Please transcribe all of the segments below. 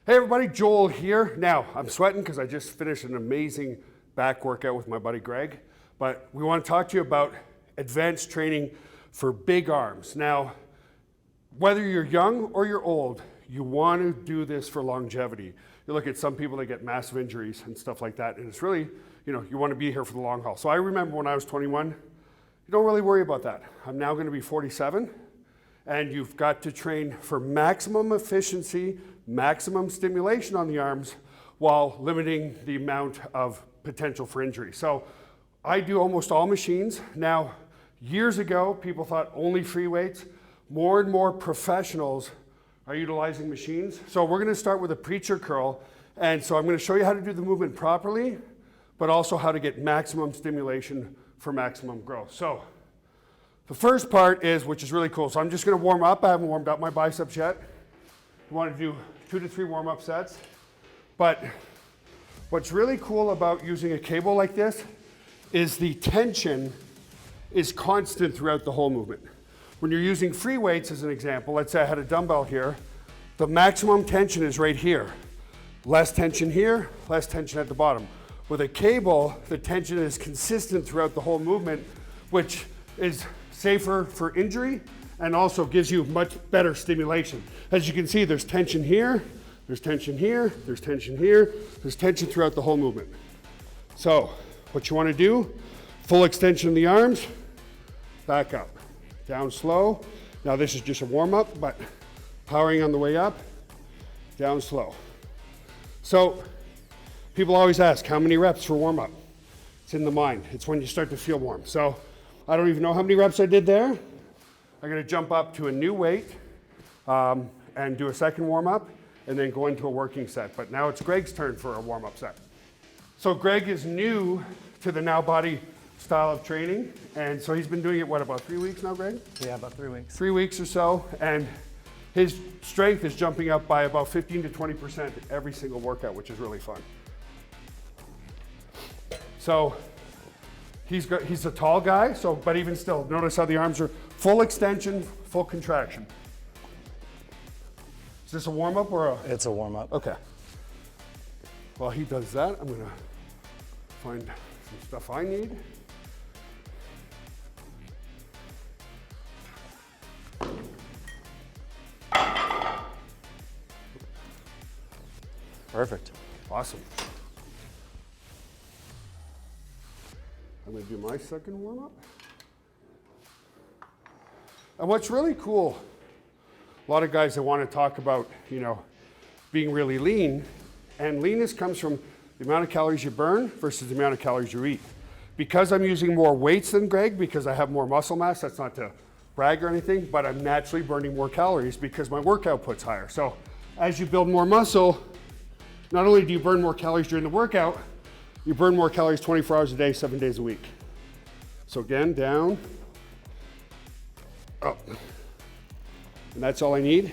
Hey everybody, Joel here. Now, I'm sweating because I just finished an amazing back workout with my buddy Greg, but we want to talk to you about advanced training for big arms. Now, whether you're young or you're old, you want to do this for longevity. You look at some people that get massive injuries and stuff like that, and it's really, you want to be here for the long haul. So I remember when I was 21, you don't really worry about that. I'm now going to be 47, and you've got to train for maximum efficiency, maximum stimulation on the arms while limiting the amount of potential for injury. So I do almost all machines. Now, years ago, people thought only free weights. More and more professionals are utilizing machines. So we're gonna start with a preacher curl. And so I'm gonna show you how to do the movement properly, but also how to get maximum stimulation for maximum growth. So the first part is, which is really cool. So I'm just gonna warm up. I haven't warmed up my biceps yet. You want to do 2 to 3 warm-up sets. But what's really cool about using a cable like this is the tension is constant throughout the whole movement. When you're using free weights as an example, let's say I had a dumbbell here, the maximum tension is right here. Less tension here, less tension at the bottom. With a cable, the tension is consistent throughout the whole movement, which is safer for injury and also gives you much better stimulation. As you can see, there's tension here, there's tension here, there's tension here, there's tension throughout the whole movement. So what you want to do, full extension of the arms, back up, down slow. Now this is just a warm up, but powering on the way up, down slow. So people always ask, how many reps for warm up? It's in the mind. It's when you start to feel warm. So I don't even know how many reps I did there. I'm gonna jump up to a new weight and do a second warm-up and then go into a working set. But now it's Greg's turn for a warm-up set. So Greg is new to the NewBody style of training. And so he's been doing it, what, about 3 weeks now, Greg? Yeah, about 3 weeks. 3 weeks or so. And his strength is jumping up by about 15 to 20% every single workout, which is really fun. So he's a tall guy, but even still, notice how the arms are full extension, full contraction. Is this a warm-up or a? It's a warm-up. Okay. While he does that, I'm gonna find some stuff I need. Perfect. Awesome. I'm gonna do my second warm-up. And what's really cool, a lot of guys that want to talk about, being really lean, and leanness comes from the amount of calories you burn versus the amount of calories you eat. Because I'm using more weights than Greg, because I have more muscle mass, that's not to brag or anything, but I'm naturally burning more calories because my work output's higher. So as you build more muscle, not only do you burn more calories during the workout, you burn more calories 24 hours a day, 7 days a week. So again, down, up. And that's all I need.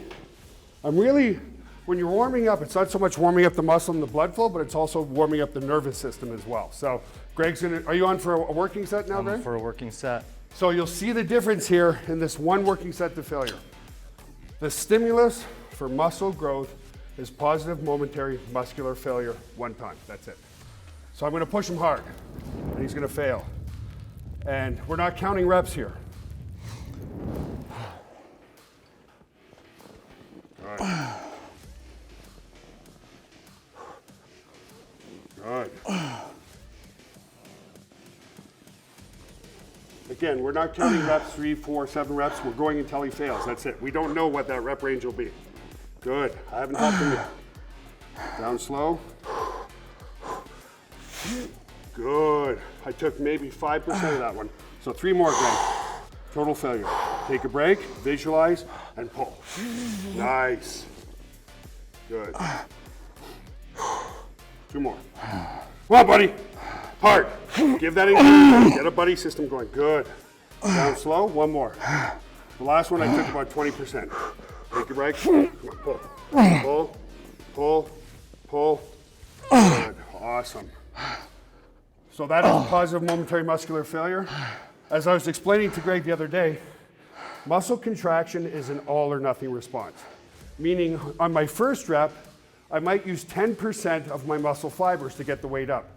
When you're warming up, it's not so much warming up the muscle and the blood flow, but it's also warming up the nervous system as well. So Greg's are you on for a working set now, Greg? For a working set. So you'll see the difference here in this one working set to failure. The stimulus for muscle growth is positive momentary muscular failure one time, that's it. So I'm gonna push him hard, and he's gonna fail. And we're not counting reps here. All right. Good. Again, we're not counting reps, 3, 4, 7 reps. We're going until he fails, that's it. We don't know what that rep range will be. Good, I haven't helped him yet. Down slow. Good. I took maybe 5% of that one. So 3 more, Greg. Total failure. Take a break, visualize, and pull. Nice. Good. 2 more. Come on, buddy. Hard. Give that encouragement. Get a buddy system going. Good. Down slow. 1 more. The last one I took about 20%. Take a break. Come on, pull. Pull. Pull. Pull. Good. Awesome. So that is positive momentary muscular failure. As I was explaining to Greg the other day, muscle contraction is an all or nothing response. Meaning on my first rep, I might use 10% of my muscle fibers to get the weight up.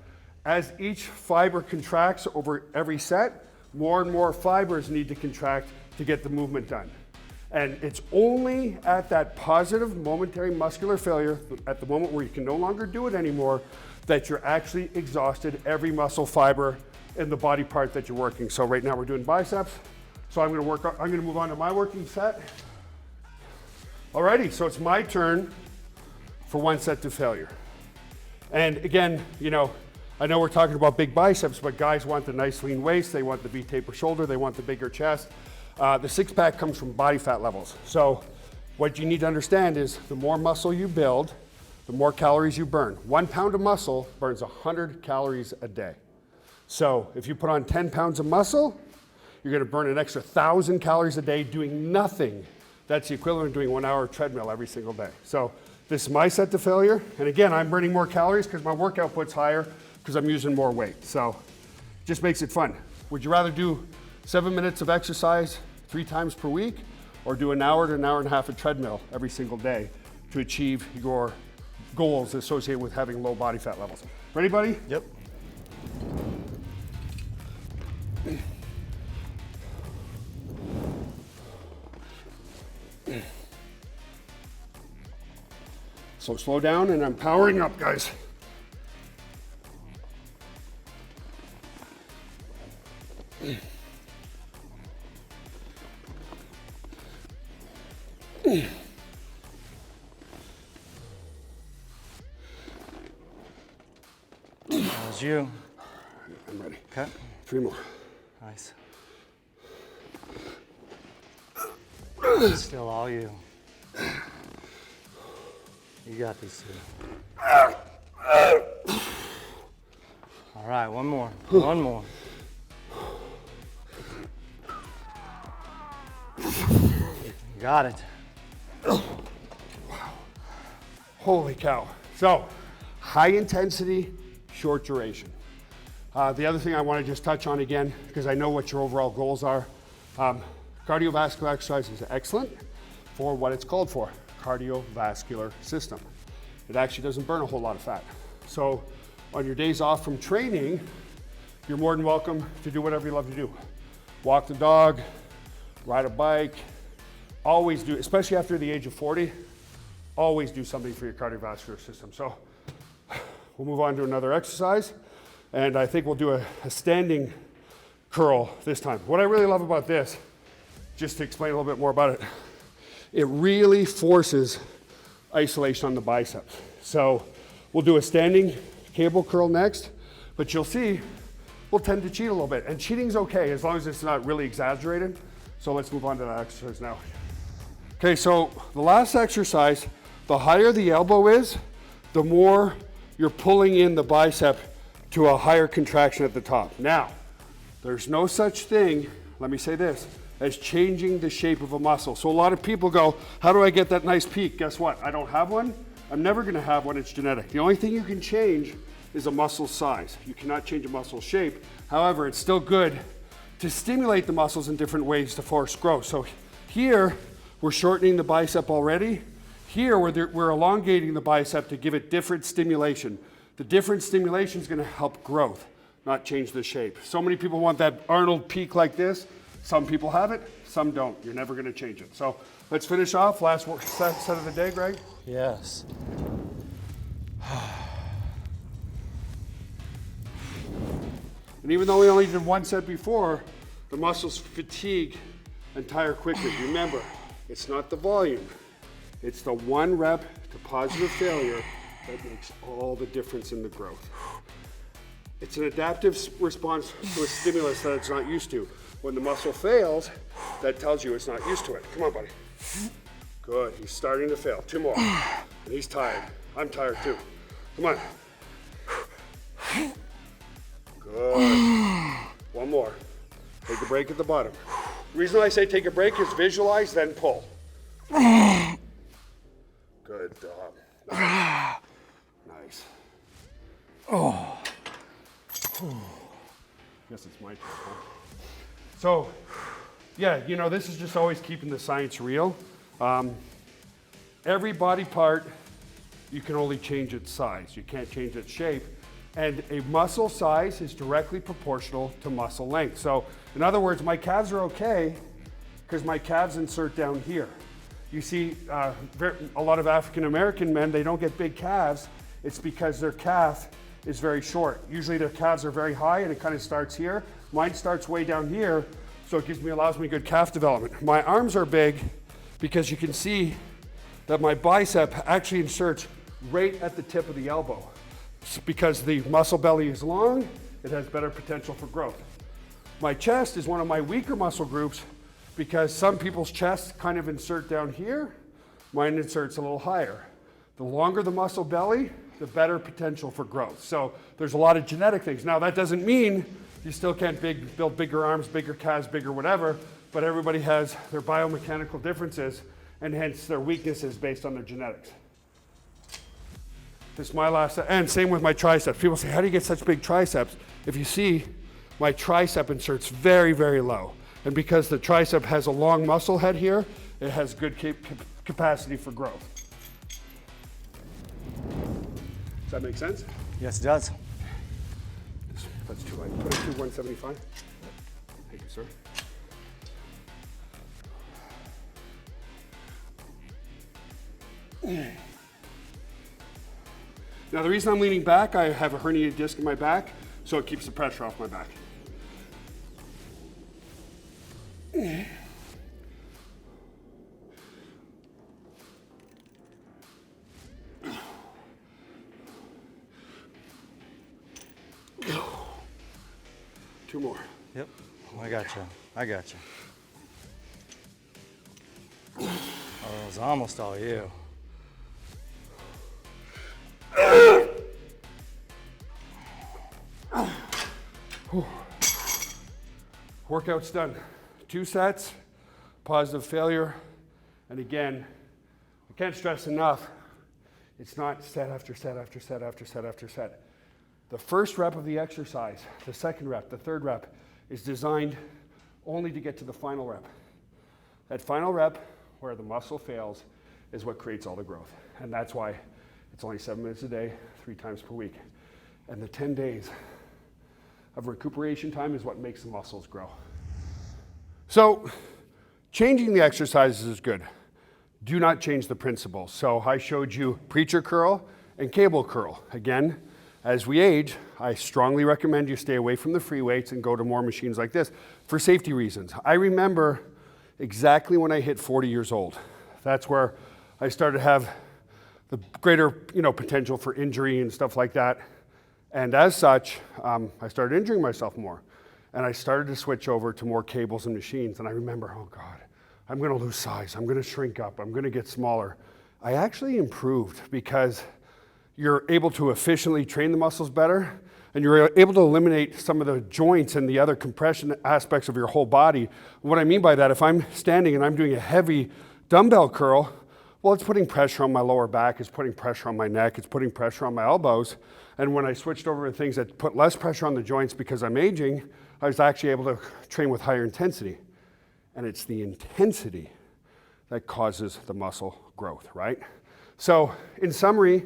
As each fiber contracts over every set, more and more fibers need to contract to get the movement done. And it's only at that positive momentary muscular failure, at the moment where you can no longer do it anymore, that you're actually exhausted every muscle fiber in the body part that you're working. So right now we're doing biceps. So I'm gonna move on to my working set. Alrighty, so it's my turn for one set to failure. And again, you know, I know we're talking about big biceps, but guys want the nice lean waist, they want the V-taper shoulder, they want the bigger chest. The six-pack comes from body fat levels. So what you need to understand is the more muscle you build, the more calories you burn. 1 pound of muscle burns 100 calories a day. So if you put on 10 pounds of muscle, you're gonna burn an extra 1,000 calories a day doing nothing. That's the equivalent of doing 1 hour treadmill every single day. So this is my set to failure. And again, I'm burning more calories because my work output's higher because I'm using more weight. So it just makes it fun. Would you rather do 7 minutes of exercise 3 times per week, or do an hour to an hour and a half of treadmill every single day to achieve your goals associated with having low body fat levels? Ready, buddy? Yep. So slow down, and I'm powering up, guys. That was you. I'm ready. Okay. 3 more. Nice. Still all you. You got this, too. All right, one more. One more. You got it. Holy cow. So, high intensity, short duration. The other thing I want to just touch on again, because I know what your overall goals are, cardiovascular exercise is excellent for what it's called for, cardiovascular system. It actually doesn't burn a whole lot of fat. So on your days off from training, you're more than welcome to do whatever you love to do. Walk the dog, ride a bike, always do, especially after the age of 40, always do something for your cardiovascular system. So we'll move on to another exercise, and I think we'll do a standing curl this time. What I really love about this, just to explain a little bit more about it, it really forces isolation on the biceps. So we'll do a standing cable curl next, but you'll see we'll tend to cheat a little bit, and cheating's okay as long as it's not really exaggerated. So let's move on to that exercise now. Okay, so the last exercise, the higher the elbow is, the more you're pulling in the bicep to a higher contraction at the top. Now, there's no such thing, let me say this, as changing the shape of a muscle. So a lot of people go, how do I get that nice peak? Guess what? I don't have one. I'm never gonna have one, it's genetic. The only thing you can change is a muscle size. You cannot change a muscle shape. However, it's still good to stimulate the muscles in different ways to force growth. So here, we're shortening the bicep already. Here, we're elongating the bicep to give it different stimulation. The different stimulation is gonna help growth, not change the shape. So many people want that Arnold peak like this. Some people have it, some don't. You're never gonna change it. So let's finish off. Last set of the day, Greg. Yes. And even though we only did one set before, the muscles fatigue and tire quickly. Remember, it's not the volume. It's the 1 rep to positive failure that makes all the difference in the growth. It's an adaptive response to a stimulus that it's not used to. When the muscle fails, that tells you it's not used to it. Come on, buddy. Good, he's starting to fail. 2 more. And he's tired. I'm tired too. Come on. Good. 1 more. Take a break at the bottom. The reason I say take a break is visualize, then pull. Good job. Nice. Oh. Guess it's my turn, huh? So, yeah, you know, this is just always keeping the science real. Every body part You can only change its size. You can't change its shape. And a muscle size is directly proportional to muscle length. So in other words, my calves are okay because my calves insert down here. You see a lot of African American men, they don't get big calves. It's because their calf is very short. Usually their calves are very high and it kind of starts here. Mine starts way down here, so it allows me good calf development. My arms are big because you can see that my bicep actually inserts right at the tip of the elbow. It's because the muscle belly is long, it has better potential for growth. My chest is one of my weaker muscle groups because some people's chests kind of insert down here, mine inserts a little higher. The longer the muscle belly, the better potential for growth. So there's a lot of genetic things. Now that doesn't mean you still can't build bigger arms, bigger calves, bigger whatever, but everybody has their biomechanical differences and hence their weaknesses based on their genetics. This is my last, and same with my triceps. People say, how do you get such big triceps? If you see, my tricep inserts very, very low. And because the tricep has a long muscle head here, it has good capacity for growth. Does that make sense? Yes, it does. That's too light. Put it to 175. Thank you, sir. Now the reason I'm leaning back, I have a herniated disc in my back, so it keeps the pressure off my back. Two more. Yep. I got you. I got you. Oh, it was almost all you. Workout's done. 2 sets, positive failure. And again, I can't stress enough, it's not set after set after set after set after set. The first rep of the exercise, the second rep, the third rep is designed only to get to the final rep. That final rep where the muscle fails is what creates all the growth. And that's why it's only 7 minutes a day, 3 times per week. And the 10 days of recuperation time is what makes the muscles grow. So changing the exercises is good. Do not change the principles. So I showed you preacher curl and cable curl. Again, as we age, I strongly recommend you stay away from the free weights and go to more machines like this for safety reasons. I remember exactly when I hit 40 years old. That's where I started to have the greater potential for injury and stuff like that. And as such, I started injuring myself more. And I started to switch over to more cables and machines. And I remember, oh God, I'm gonna lose size. I'm gonna shrink up. I'm gonna get smaller. I actually improved because you're able to efficiently train the muscles better and you're able to eliminate some of the joints and the other compression aspects of your whole body. What I mean by that, if I'm standing and I'm doing a heavy dumbbell curl, well, it's putting pressure on my lower back, it's putting pressure on my neck, it's putting pressure on my elbows. And when I switched over to things that put less pressure on the joints because I'm aging, I was actually able to train with higher intensity. And it's the intensity that causes the muscle growth, right? So in summary,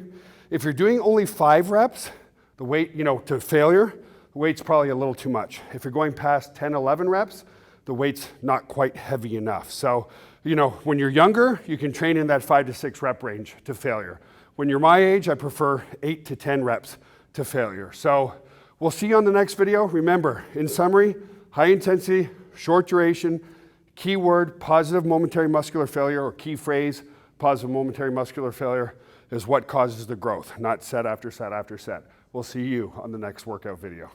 if you're doing only 5 reps, the weight, to failure, the weight's probably a little too much. If you're going past 10, 11 reps, the weight's not quite heavy enough. So, when you're younger, you can train in that 5 to 6 rep range to failure. When you're my age, I prefer 8 to 10 reps to failure. So we'll see you on the next video. Remember, in summary, high intensity, short duration, keyword, positive momentary muscular failure, or key phrase, positive momentary muscular failure is what causes the growth, not set after set after set. We'll see you on the next workout video.